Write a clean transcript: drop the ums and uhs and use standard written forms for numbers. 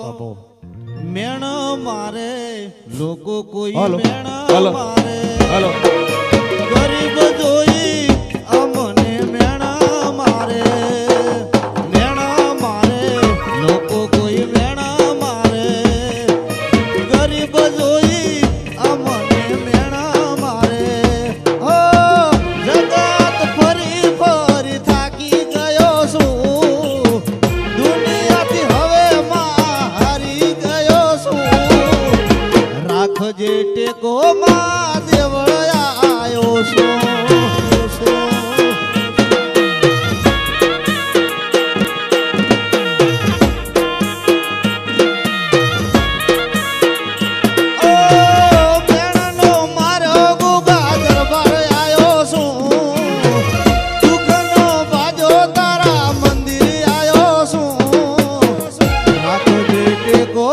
બાપુ મેણ મારે લોકો કોઈ હાલો, મેણ હાલો, મારે હાલો. ગરીબ જોઈ અમને મેણ મારે મેણ મારે લોકો કોઈ મેણ મારે ગરીબ જોઈ અમને મેણ મારે ઓ જગત ફરી ફરી થાકી ગયો છું દુનિયાથી હવે હારી ગયો છું રાખજે ટેકો માં દેવળ આયો છું ઓ મેણનો મારો ગુગા દરબાર આયો છું દુઃખનો બાજો તારા મંદિર આયો છું રાખજે ટેકો